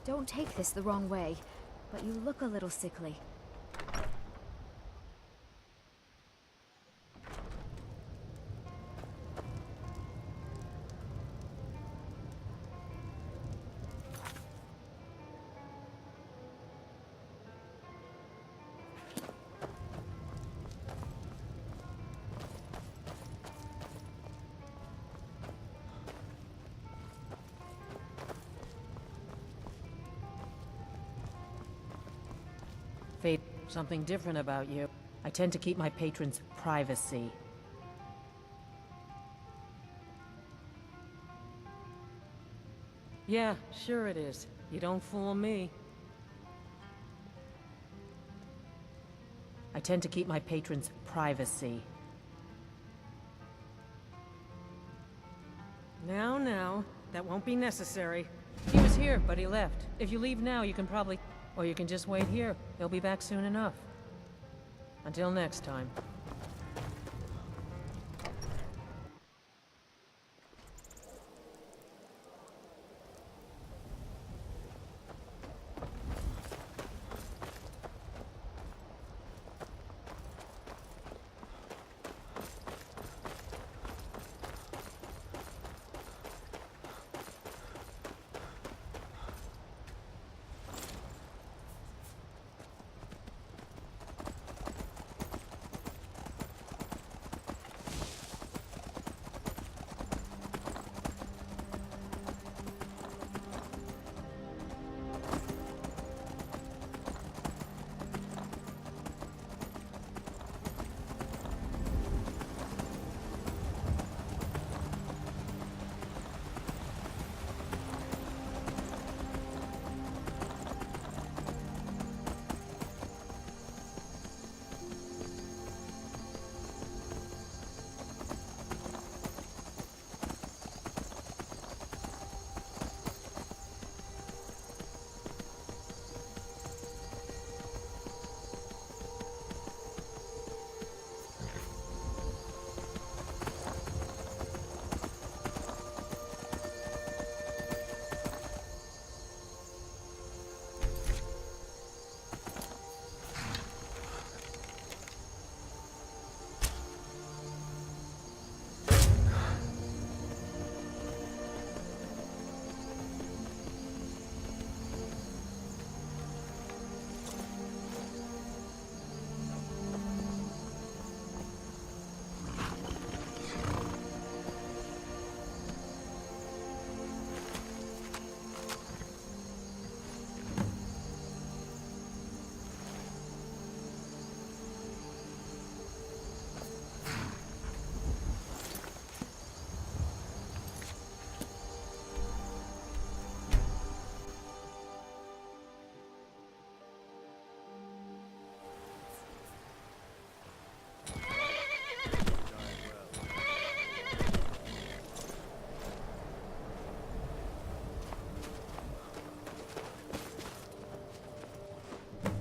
Don't take this the wrong way, but you look a little sickly. Fate, something different about you. I tend to keep my patrons' privacy. Yeah, sure it is. You don't fool me. I tend to keep my patrons' privacy. Now, that won't be necessary. He was here, but he left. If you leave now, you can probably... Or you can just wait here. He'll be back soon enough. Until next time.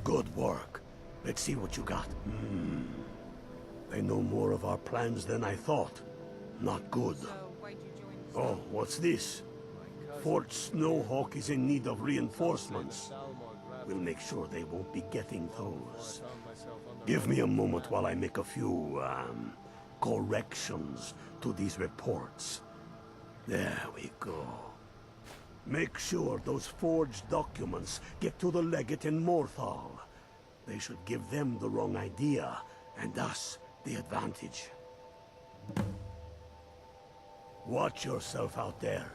Good work. Let's see what you got. They know more of our plans than I thought. Not good. Oh, what's this? Fort Snowhawk is in need of reinforcements. We'll make sure they won't be getting those. Give me a moment while I make a few, corrections to these reports. There we go. Make sure those forged documents get to the legate in Morthal. They should give them the wrong idea, and us the advantage. Watch yourself out there.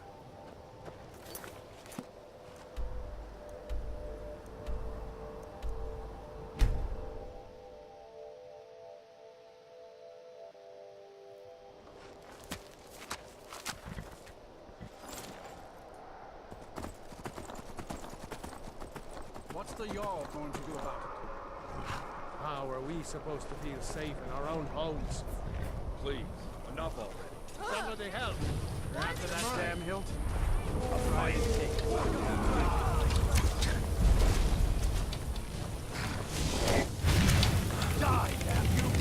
What's the Jarl going to do about it? How are we supposed to feel safe in our own homes? Please, enough already. Somebody help! After that damn hilt? Die, damn you!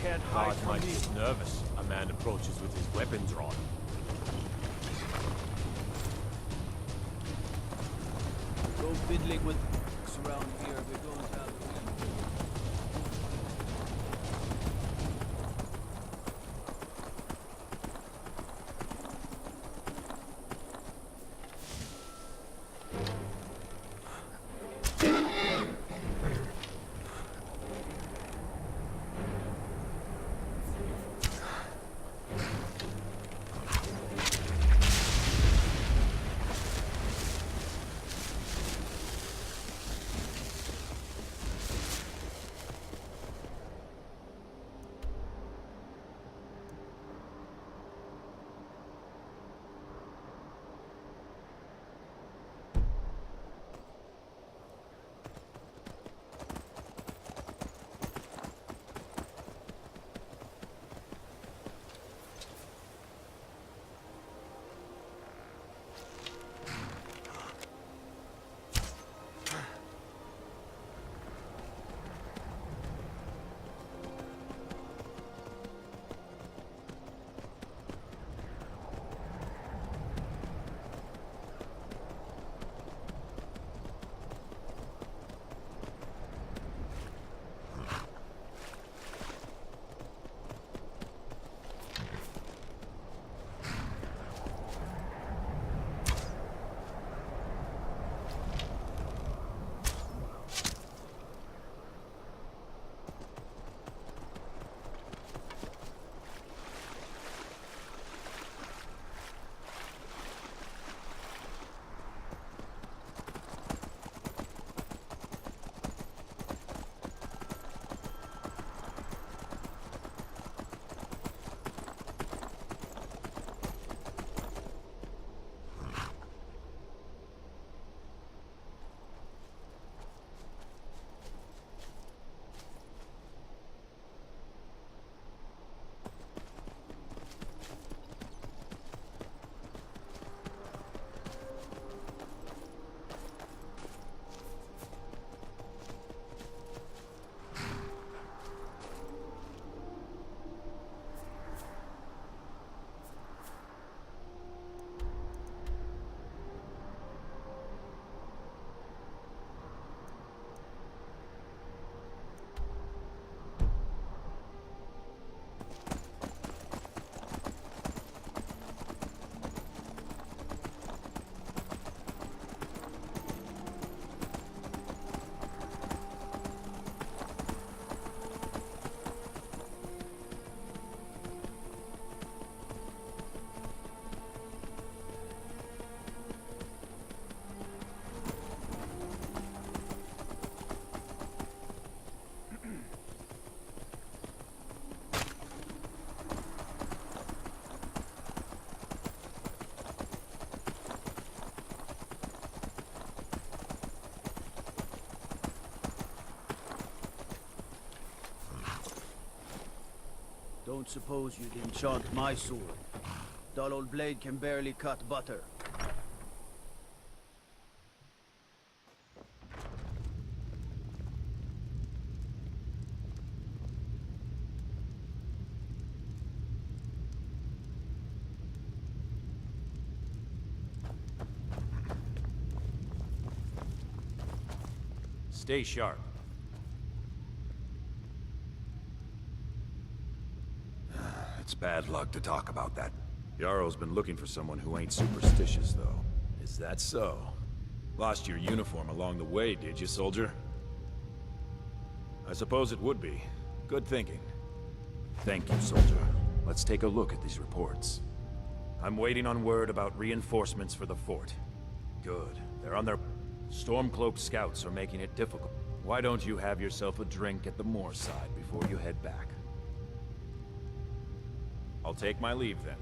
can't hide God from might me. get nervous. A man approaches with his weapon drawn. Go fiddling with around here. We don't have. Don't suppose you'd enchant my sword. Dull old blade can barely cut butter. Stay sharp. It's bad luck to talk about that. Yarrow's been looking for someone who ain't superstitious, though. Is that so? Lost your uniform along the way, did you, soldier? I suppose it would be. Good thinking. Thank you, soldier. Let's take a look at these reports. I'm waiting on word about reinforcements for the fort. Good. They're on their... Stormcloaked scouts are making it difficult. Why don't you have yourself a drink at the moor side before you head back? I'll take my leave then.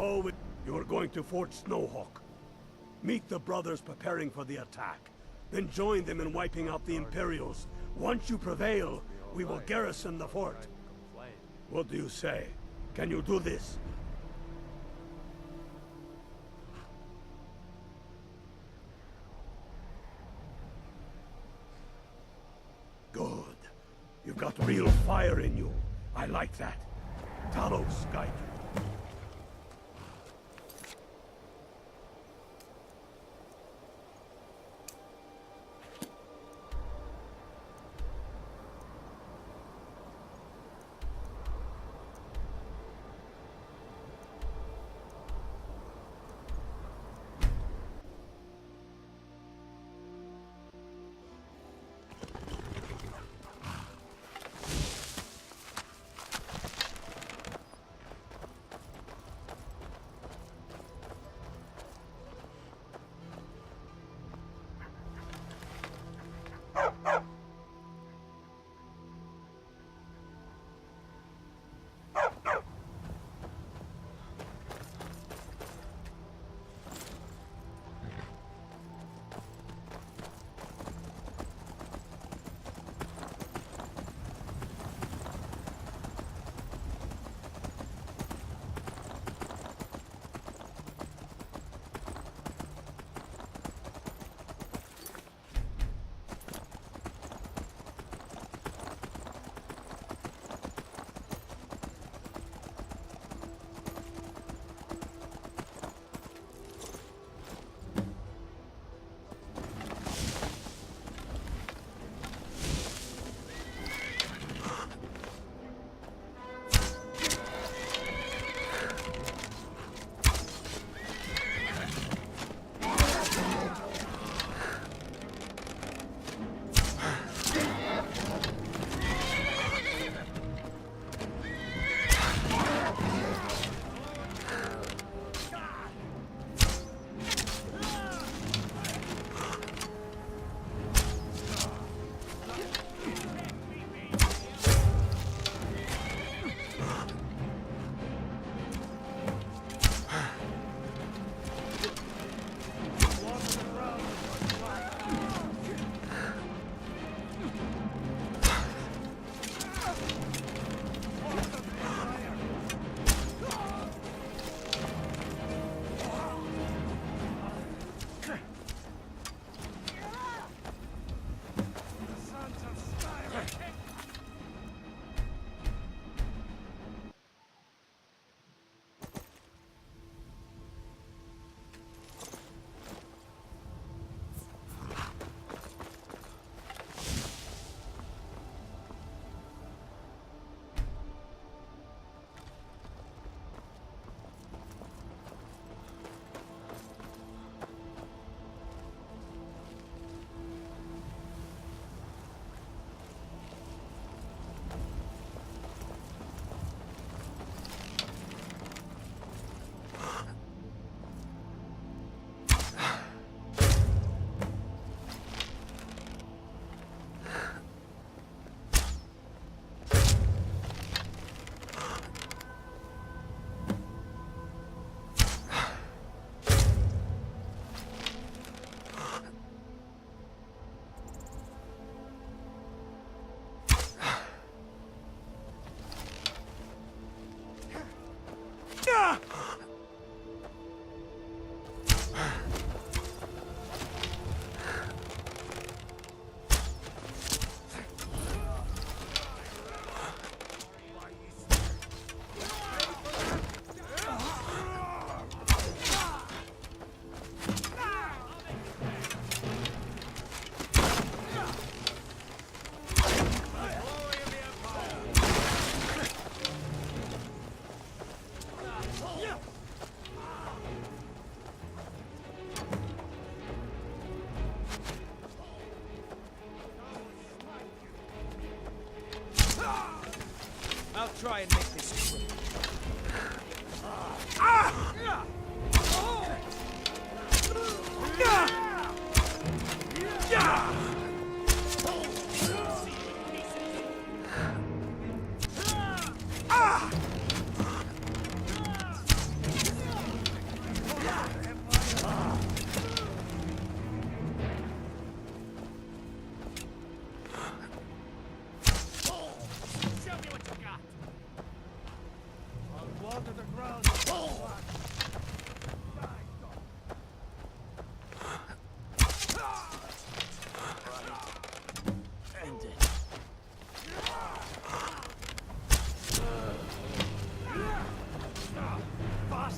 You are going to Fort Snowhawk. Meet the brothers preparing for the attack. Then join them in wiping out the Imperials. Once you prevail, we will garrison the fort. What do you say? Can you do this? Good. You've got real fire in you. I like that. Talos, guide you.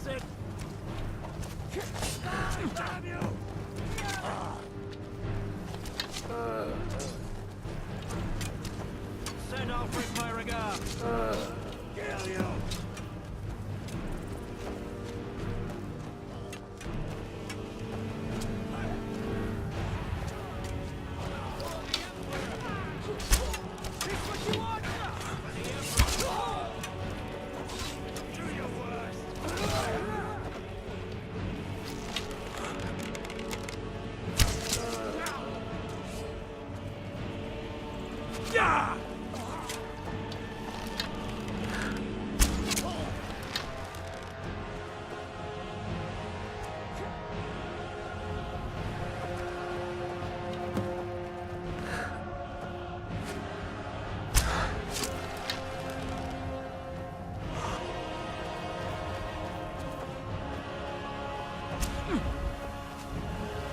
it! Damn you! Send Alfred my regards! Kill you!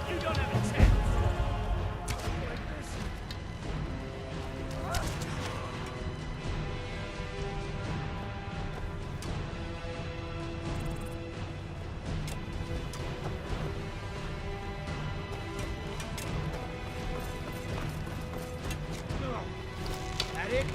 You don't have a chance! That it?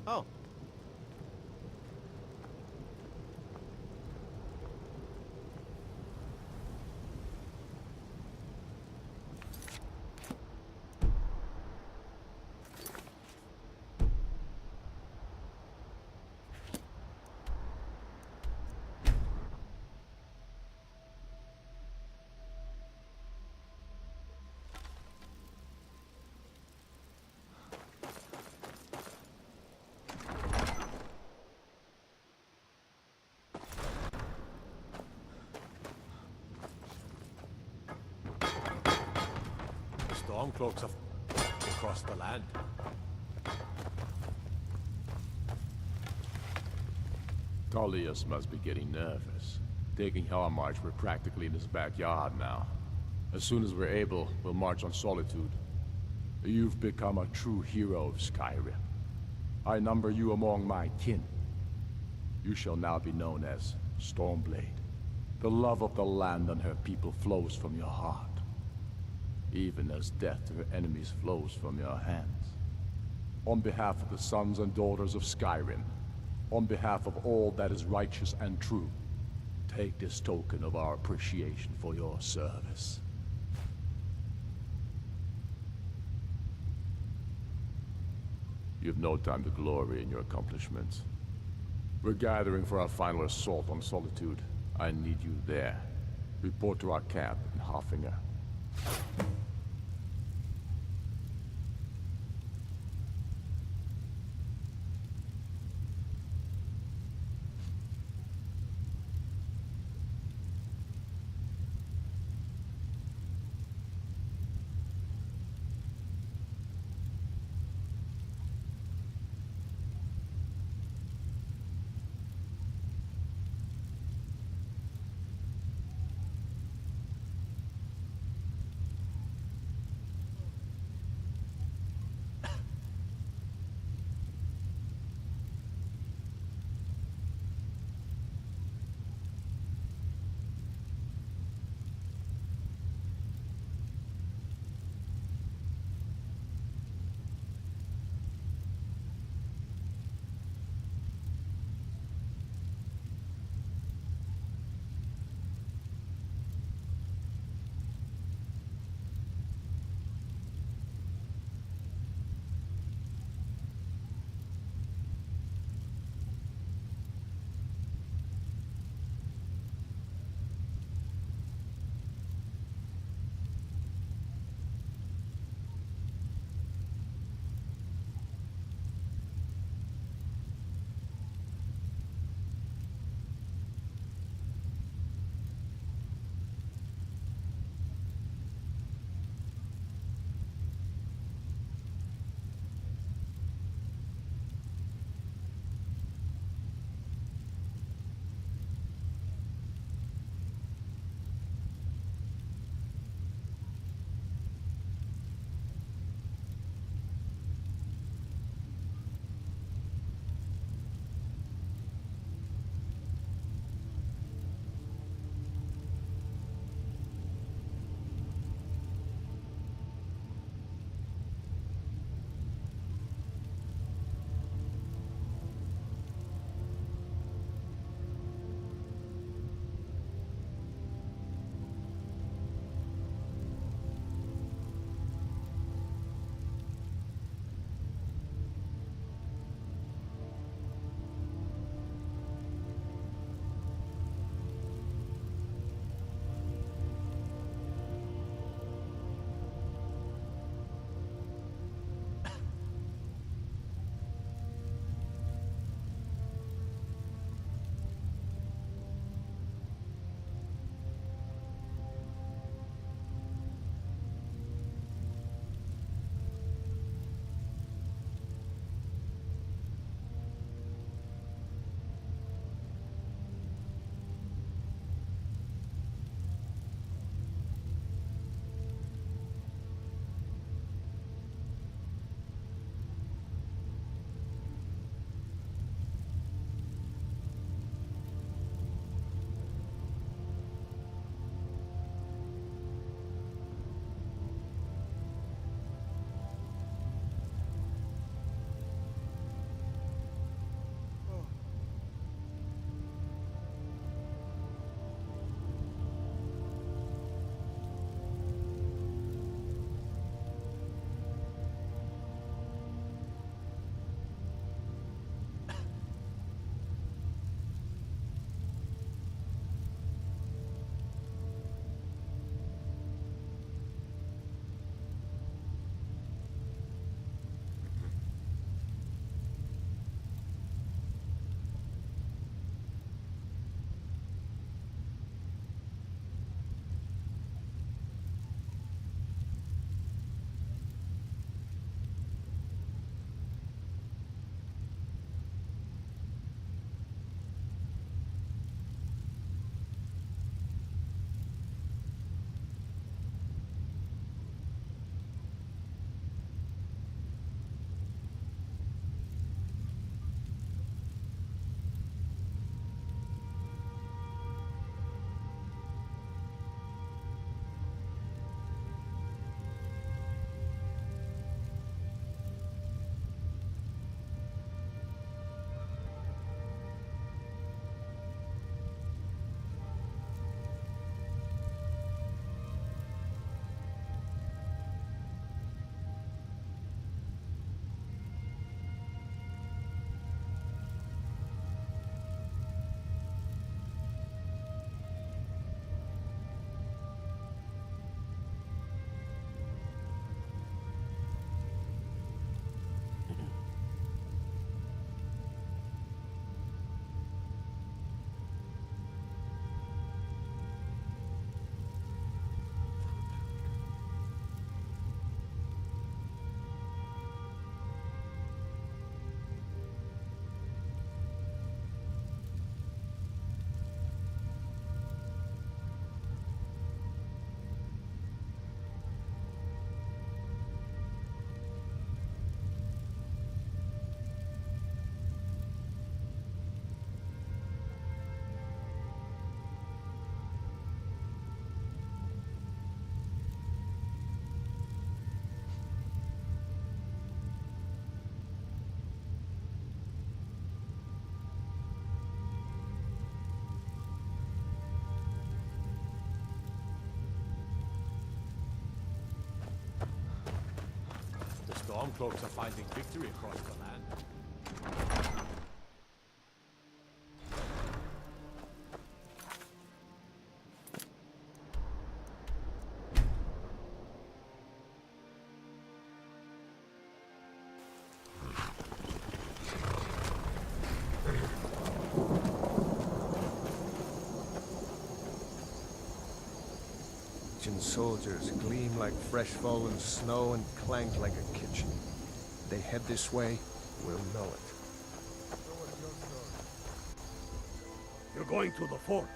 Oh. Stormcloaks have across the land. Tullius must be getting nervous. Taking March, we're practically in his backyard now. As soon as we're able, we'll march on Solitude. You've become a true hero of Skyrim. I number you among my kin. You shall now be known as Stormblade. The love of the land and her people flows from your heart, even as death to her enemies flows from your hands. On behalf of the sons and daughters of Skyrim, on behalf of all that is righteous and true, take this token of our appreciation for your service. You have no time to glory in your accomplishments. We're gathering for our final assault on Solitude. I need you there. Report to our camp in Hoffinger. Stormcloaks are finding victory across the land. Soldiers gleam like fresh fallen snow and clank like a kitchen. They head this way, we'll know it. You're going to the fort.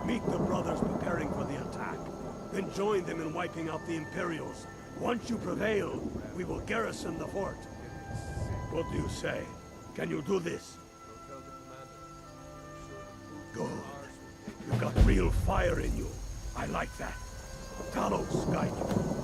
Meet the brothers preparing for the attack. Then join them in wiping out the Imperials. Once you prevail, we will garrison the fort. What do you say? Can you do this? Good. You've got real fire in you. I like that. Talos, guide you.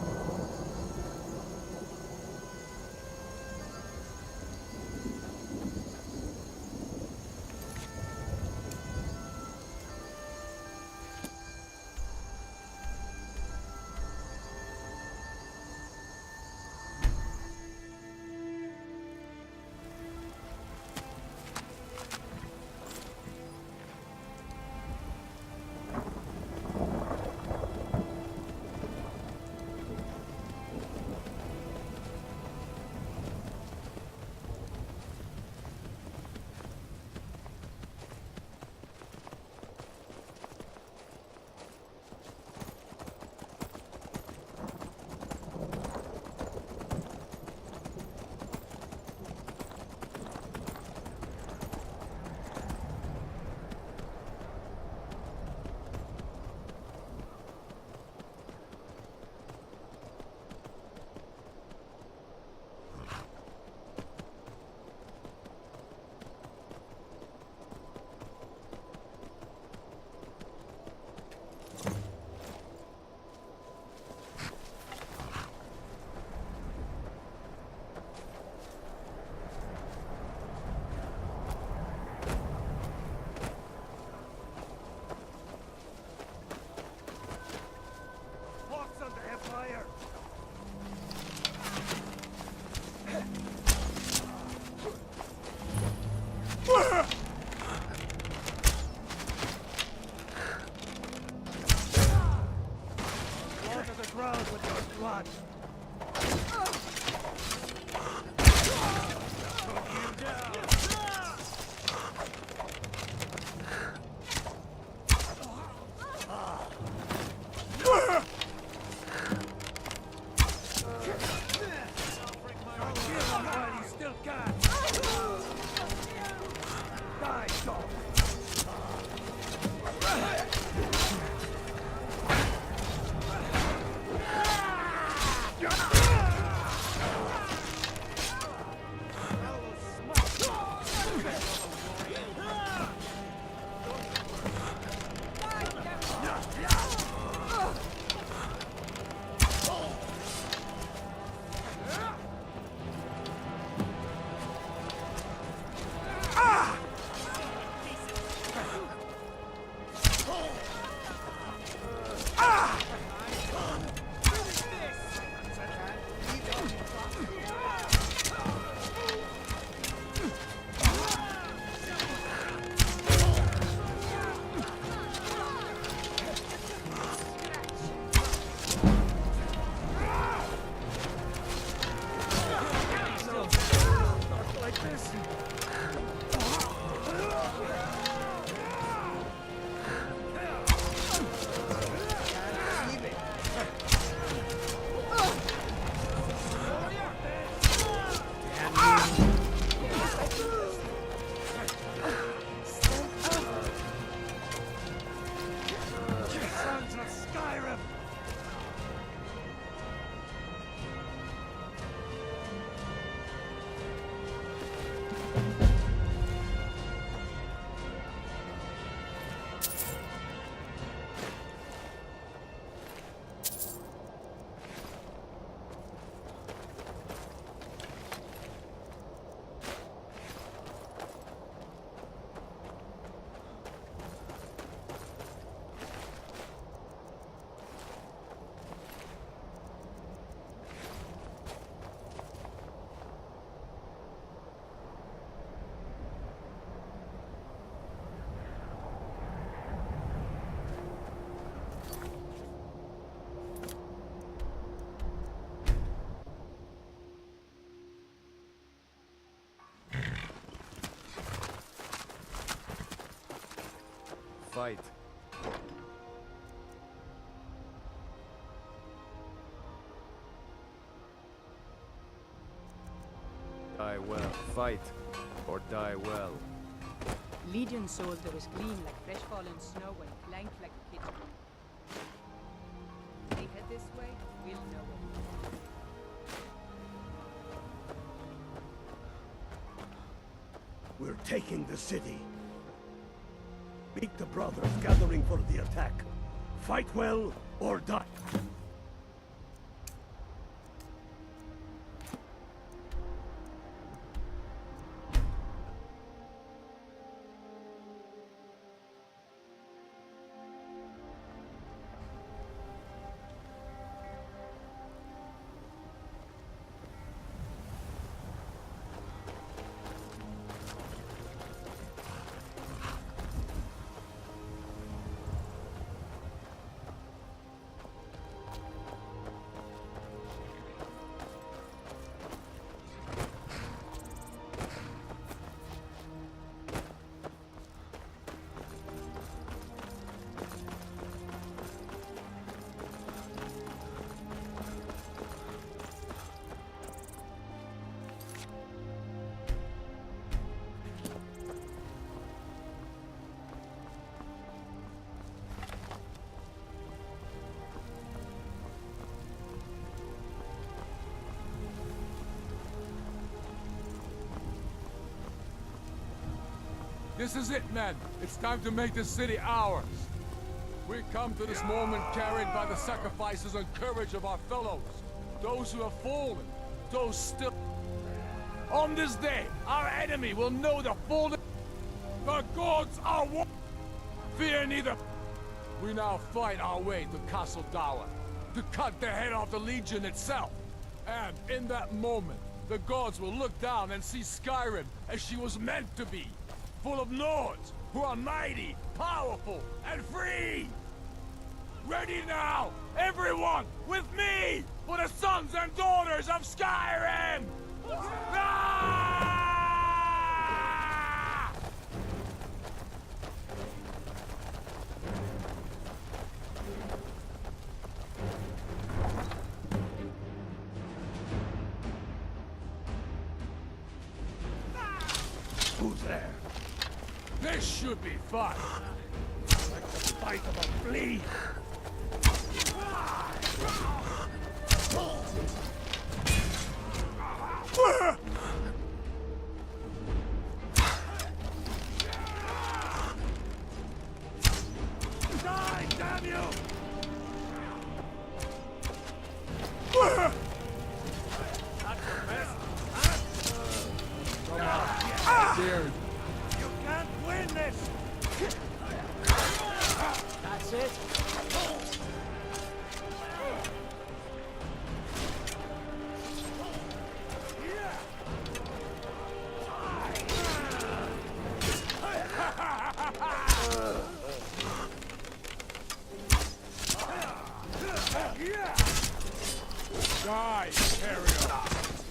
fight. Die well. Fight. Or die well. Legion soldiers gleam like fresh fallen snow and clank like a kitchen. They head this way, we'll know it. We're taking the city. Meet the brothers gathering for the attack. Fight well or die. This is it, men. It's time to make this city ours. We come to this moment carried by the sacrifices and courage of our fellows. Those who have fallen, those still... On this day, our enemy will know the full... The gods are one. Fear neither. We now fight our way to Castle Dower, to cut the head off the Legion itself. And in that moment, the gods will look down and see Skyrim as she was meant to be. Full of Nords who are mighty, powerful, and free! Ready now, everyone, with me, for the sons and daughters of Skyrim! Ah! Who's there? This should be fun! Like the fight of a flea! Die, damn you! Dared. You can't win this! That's it. Die, carrier!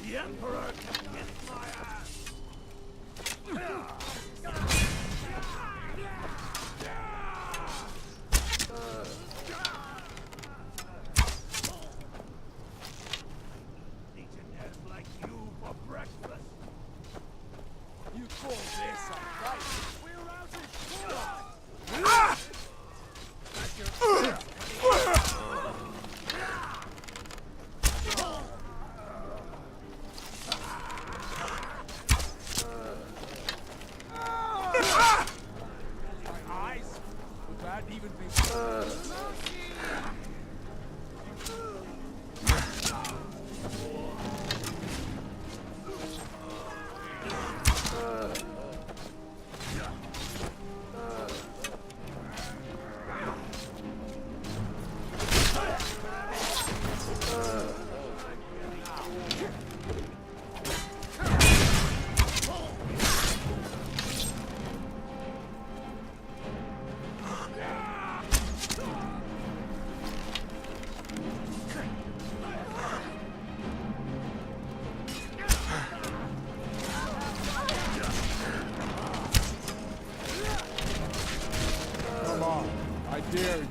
The Emperor can kiss my ass! Legionnaires like you for breakfast! You call this a fight? We're rousing eyes? Would that even be... dare you.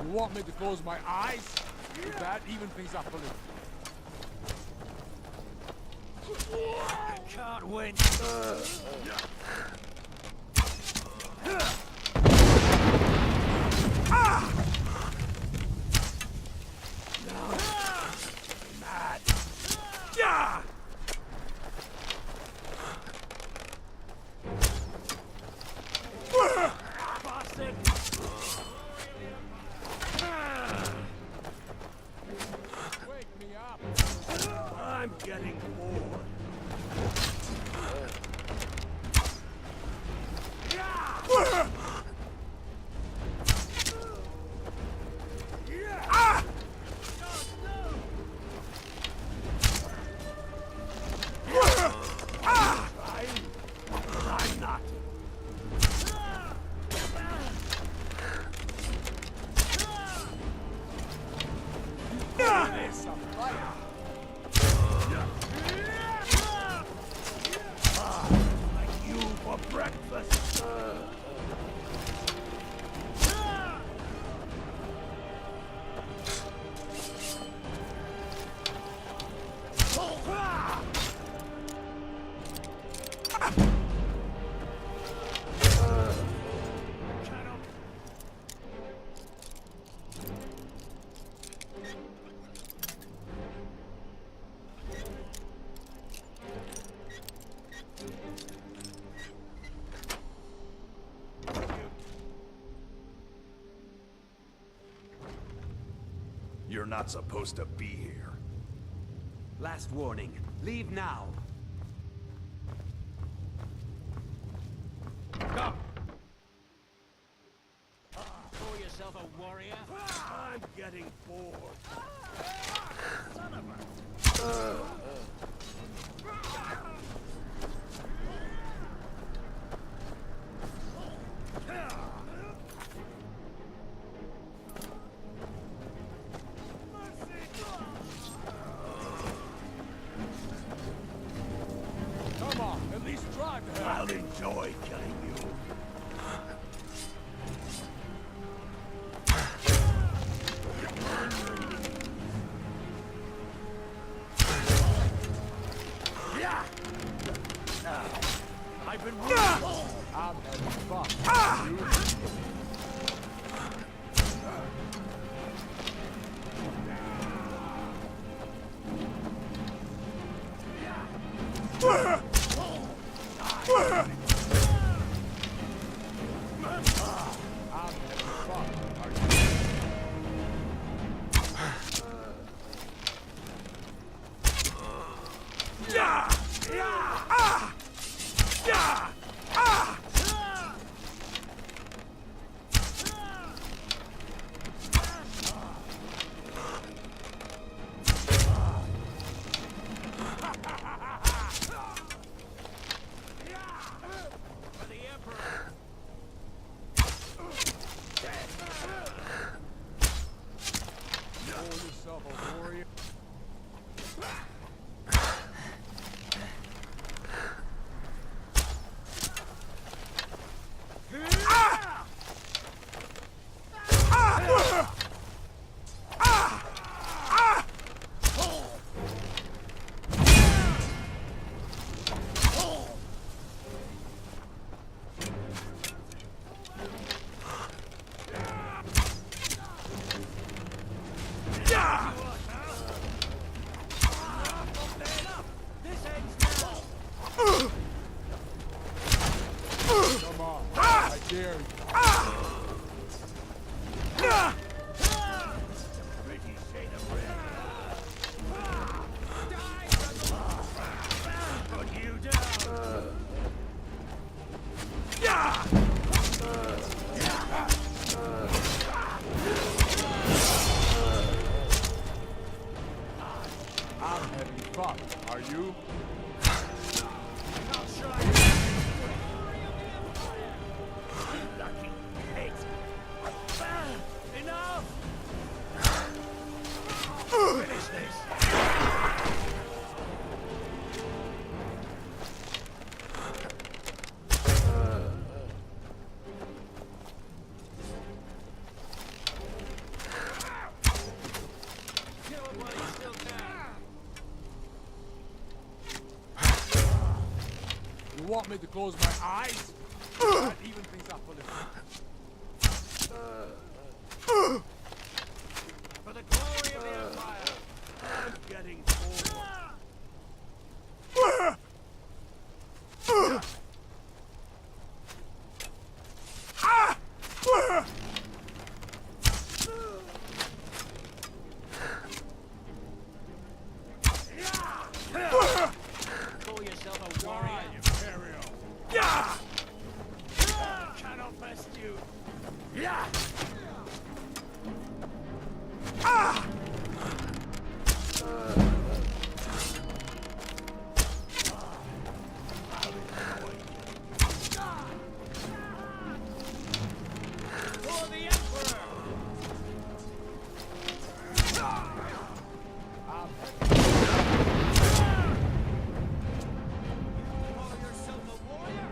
You want me to close my eyes? That even things up a little. I can't win. Mad. Yeah! Bastard! Wake me up. I'm getting bored. I'm not. There's some fire. Like you for breakfast. You're not supposed to be here. Last warning. Leave now. Go! Call yourself a warrior? I'm getting bored. Son of a... Come on, at least try to help. I'll enjoy killing you. I've been I'm having fun. You? I'm having fun. Are you? Yeah! Yeah! Ah! Yeah! Ah! for the Emperor. Call yourself a warrior? Come on, I dare you. Pretty shade of red. Put you down. Yeah! want me to close my eyes? That even things up a little. For the glory of the Empire! I'm getting forward. Call yourself a warrior? Imperial. Cannot best you. For the Emperor! Call yourself a warrior?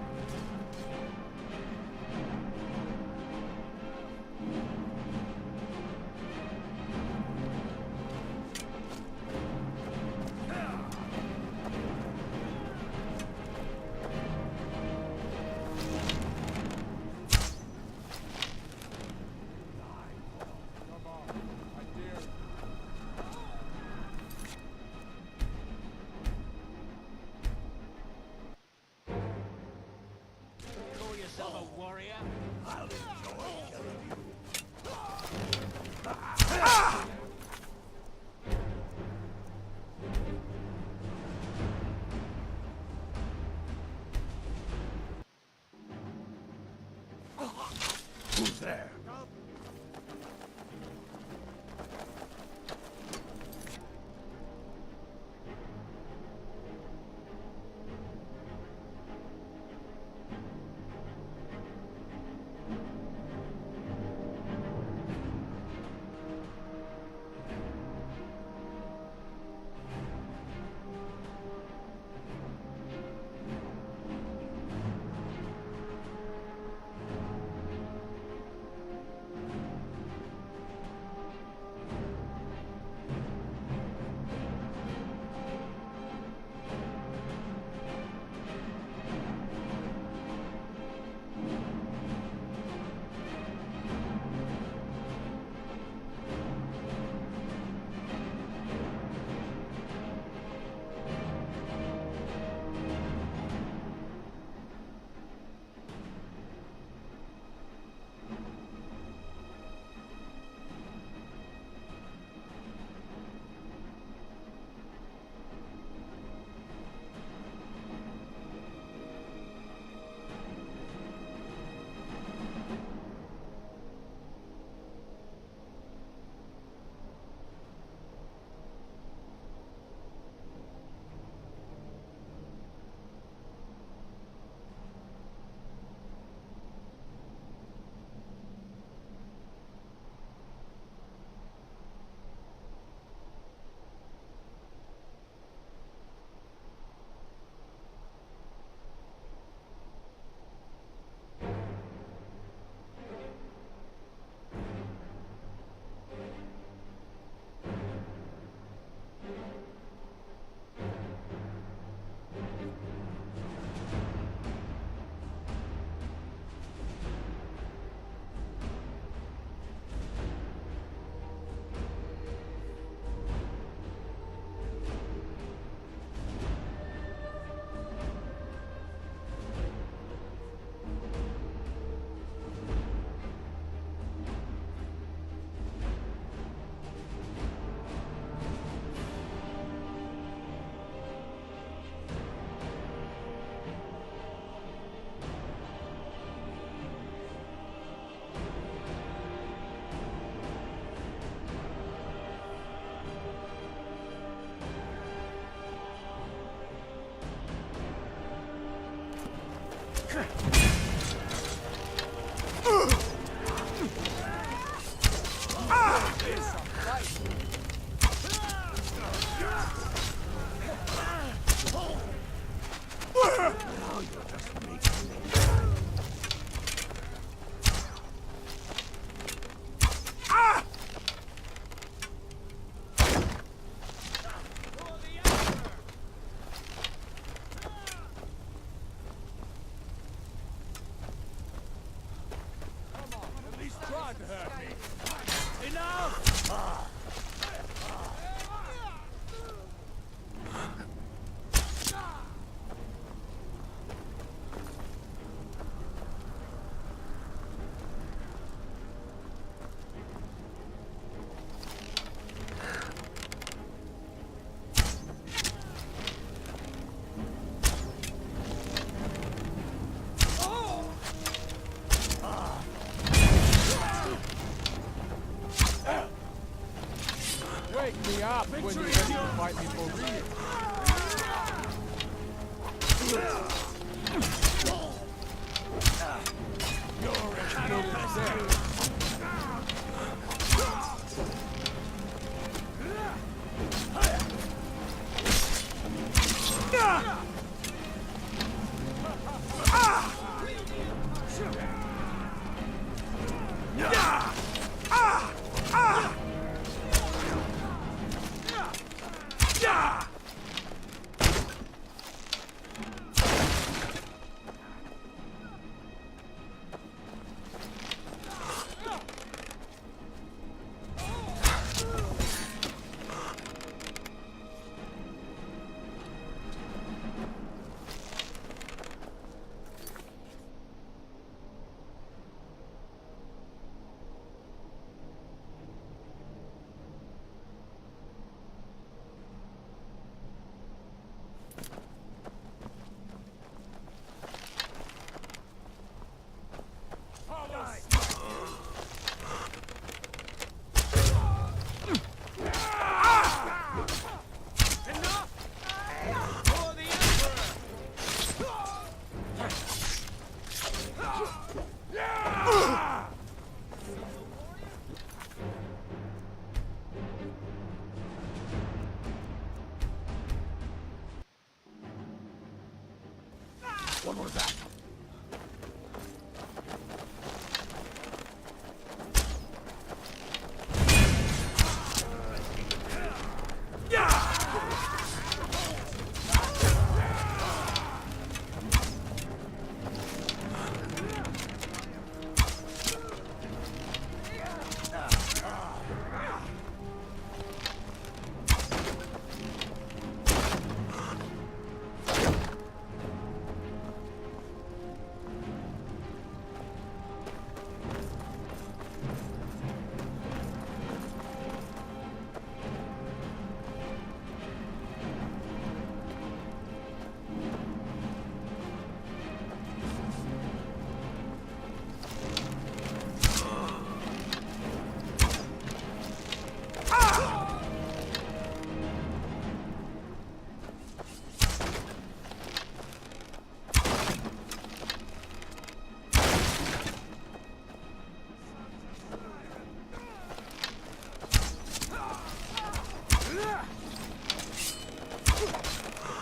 Call yourself a warrior? I'll enjoy killing you. Who's there? Wake me up when you're ready to fight me for real. You're as good as dead. What was that?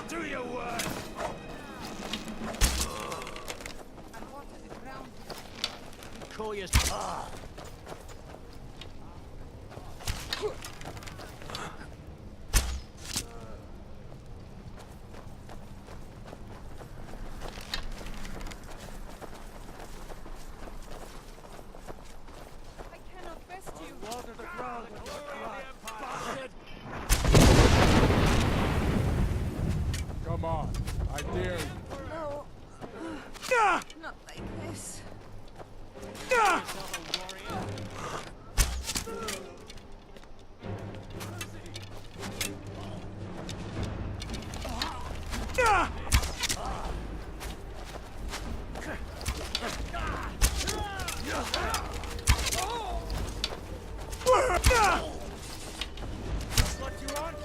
Do your work! Call your... I cannot rest you. Water the ground with your blood, bastard! Come on, I dare you. No. Not like this. Yourself a warrior? What you want?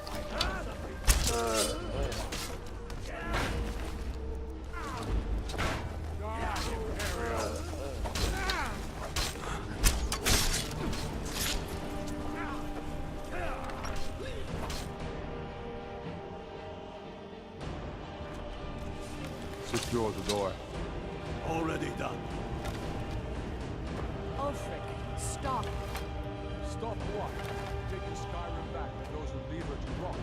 Secure the door. Already done. Ulfric, stop. Stop what? Taking Skyrim back to those who leave her to rot.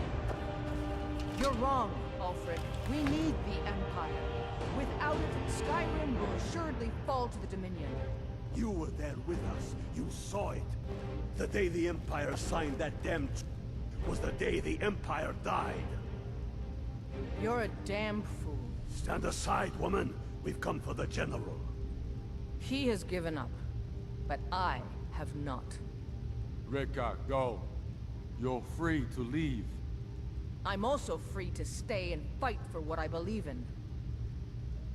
You're wrong, Ulfric. We need the Empire. Without it, Skyrim will assuredly fall to the Dominion. You were there with us. You saw it. The day the Empire signed that damn was the day the Empire died. You're a damn fool. Stand aside, woman. We've come for the General. He has given up, but I have not. Rika, go. You're free to leave. I'm also free to stay and fight for what I believe in.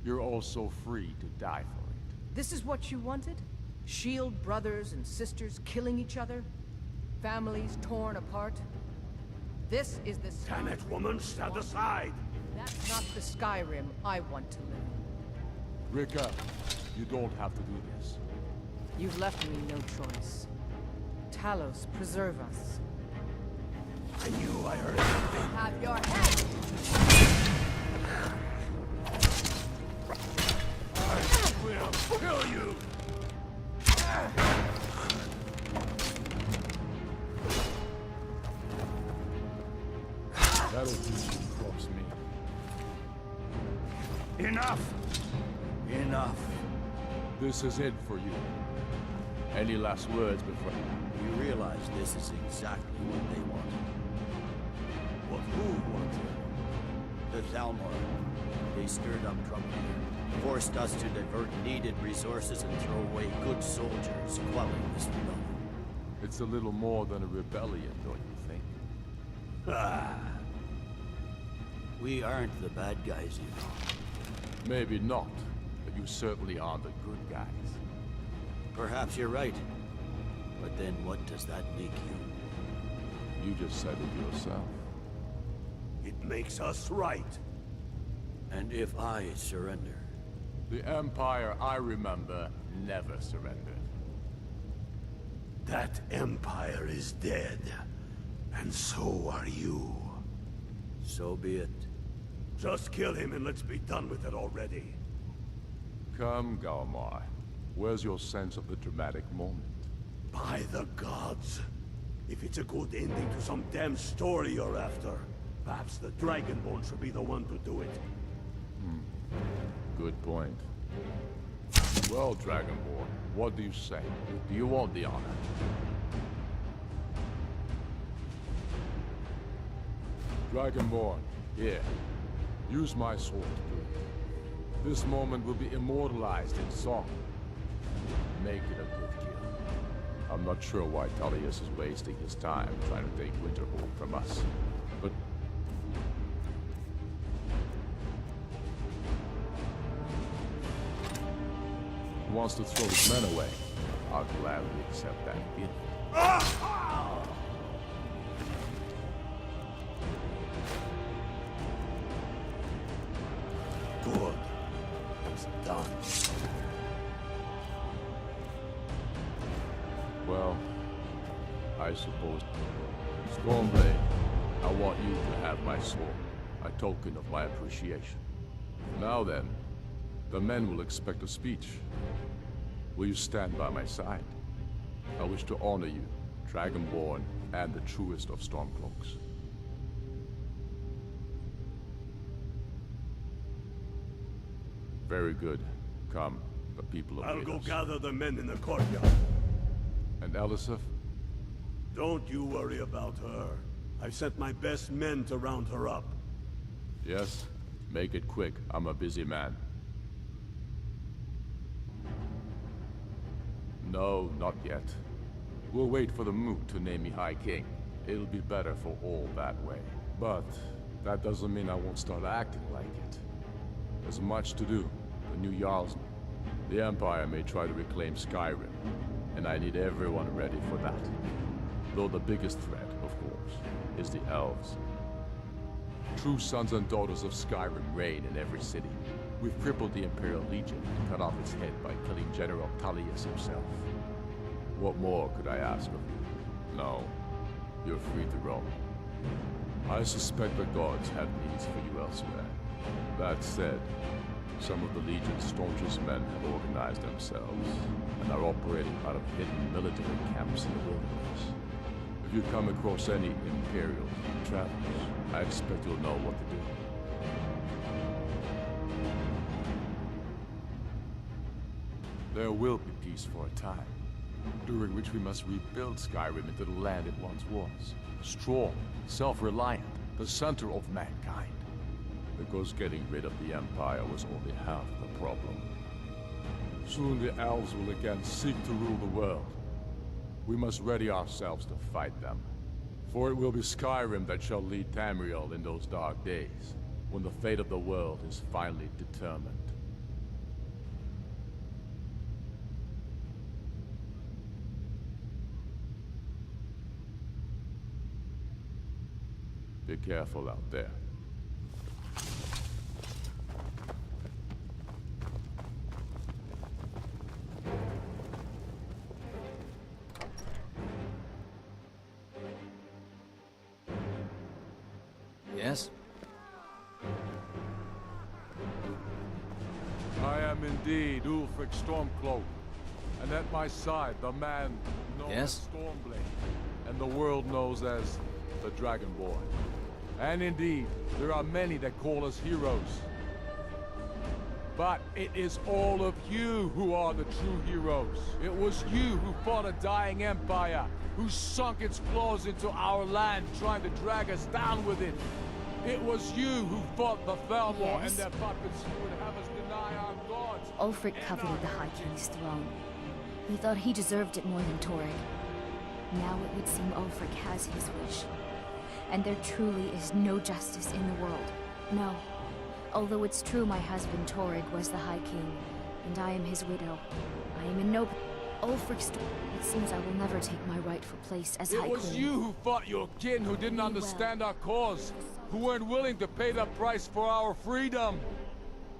You're also free to die for it. This is what you wanted? Shield brothers and sisters killing each other? Families torn apart? This is the Damn it, woman, stand aside! That's not the Skyrim I want to live. Rika, you don't have to do this. You've left me no choice. Talos, preserve us. I knew I heard something. Have your head! I will kill you! That'll teach you to cross me. Enough! Enough. This is it for you. Any last words before... We realize this is exactly what they wanted. What who wanted? The Thalmor. They stirred up trouble here, forced us to divert needed resources and throw away good soldiers, quelling this rebellion. It's a little more than a rebellion, don't you think? Ah. We aren't the bad guys, you know. Maybe not, but you certainly are the good guys. Perhaps you're right. But then what does that make you? You just said it yourself. It makes us right. And if I surrender? The Empire I remember never surrendered. That Empire is dead. And so are you. So be it. Just kill him and let's be done with it already. Come, Galmar. Where's your sense of the dramatic moment? By the gods. If it's a good ending to some damn story you're after, perhaps the Dragonborn should be the one to do it. Good point. Well, Dragonborn, what do you say? Do you want the honor? Dragonborn, here. Use my sword to do it. This moment will be immortalized in song. Make it a good kill. I'm not sure why Tullius is wasting his time trying to take Winterhold from us, but... He wants to throw his men away. I'll gladly accept that gift. Good. It's done. Well, I suppose... Stormblade, I want you to have my sword, a token of my appreciation. Now then, the men will expect a speech. Will you stand by my side? I wish to honor you, Dragonborn, and the truest of Stormcloaks. Very good. Come, the people of I'll go Midas. gather the men in the courtyard. And Elisif? Don't you worry about her. I've sent my best men to round her up. Yes? Make it quick. I'm a busy man. No, not yet. We'll wait for the Moot to name me High King. It'll be better for all that way. But that doesn't mean I won't start acting like it. There's much to do. The new Jarls. The Empire may try to reclaim Skyrim, and I need everyone ready for that. Though the biggest threat, of course, is the Elves. True sons and daughters of Skyrim reign in every city. We've crippled the Imperial Legion and cut off its head by killing General Tullius himself. What more could I ask of you? No, you're free to roam. I suspect the gods have needs for you elsewhere. That said, some of the Legion's staunchest men have organized themselves and are operating out of hidden military camps in the wilderness. If you come across any Imperial travelers, I expect you'll know what to do. There will be peace for a time, during which we must rebuild Skyrim into the land it once was. Strong, self-reliant, the center of mankind. Because getting rid of the Empire was only half the problem. Soon the elves will again seek to rule the world. We must ready ourselves to fight them. For it will be Skyrim that shall lead Tamriel in those dark days, when the fate of the world is finally determined. Be careful out there. Yes? I am indeed Ulfric Stormcloak, and at my side the man known as Stormblade, and the world knows as the Dragonborn. And indeed, there are many that call us heroes. But it is all of you who are the true heroes. It was you who fought a dying empire, who sunk its claws into our land, trying to drag us down with it. It was you who fought the Thalmor and their puppets who would have us deny our gods. Ulfric coveted the High King's throne. He thought he deserved it more than Torrig. Now it would seem Ulfric has his wish. And there truly is no justice in the world. No. Although it's true my husband Torrig was the High King, and I am his widow, I am in no... Ulfric's... It seems I will never take my rightful place as High Queen. It was you who fought your kin, who didn't understand our cause, who weren't willing to pay the price for our freedom.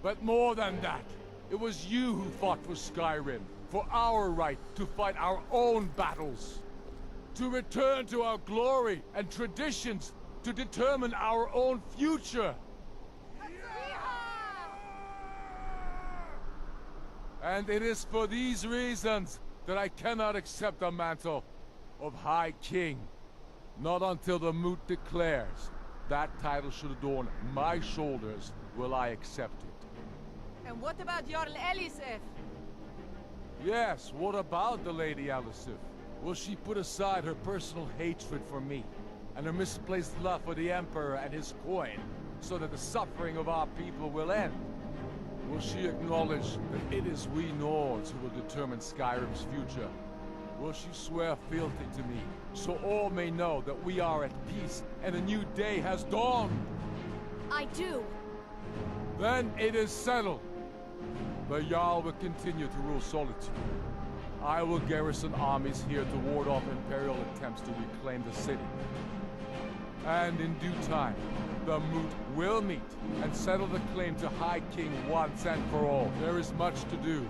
But more than that, it was you who fought for Skyrim, for our right to fight our own battles. To return to our glory and traditions, to determine our own future. And it is for these reasons that I cannot accept the mantle of High King. Not until the moot declares that title should adorn my shoulders will I accept it. And what about Jarl Elisif? Yes, what about the Lady Elisif? Will she put aside her personal hatred for me, and her misplaced love for the Emperor and his coin, so that the suffering of our people will end? Will she acknowledge that it is we Nords who will determine Skyrim's future? Will she swear fealty to me, so all may know that we are at peace and a new day has dawned? I do! Then it is settled. The Jarl will continue to rule Solitude. I will garrison armies here to ward off Imperial attempts to reclaim the city. And in due time, the Moot will meet and settle the claim to High King once and for all. There is much to do,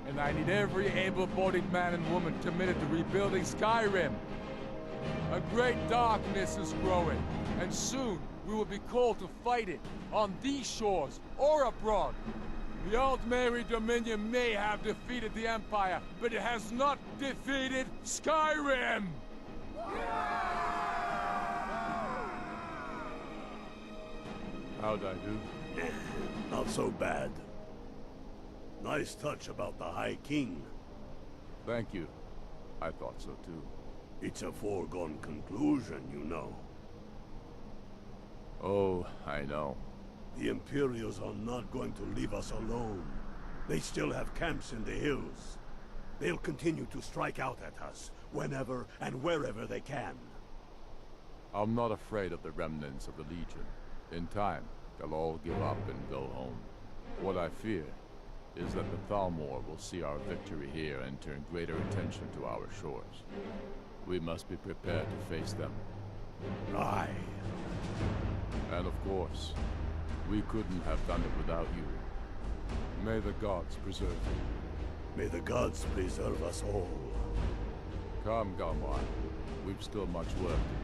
and I need every able-bodied man and woman committed to rebuilding Skyrim. A great darkness is growing, and soon we will be called to fight it, on these shores or abroad. The Altmeri Dominion may have defeated the Empire, but it has not defeated Skyrim! How'd I do? Not so bad. Nice touch about the High King. Thank you. I thought so too. It's a foregone conclusion, you know. Oh, I know. The Imperials are not going to leave us alone. They still have camps in the hills. They'll continue to strike out at us, whenever and wherever they can. I'm not afraid of the remnants of the Legion. In time, they'll all give up and go home. What I fear is that the Thalmor will see our victory here and turn greater attention to our shores. We must be prepared to face them. Aye. And of course, we couldn't have done it without you. May the gods preserve you. May the gods preserve us all. Come, Galmar. We've still much work to do.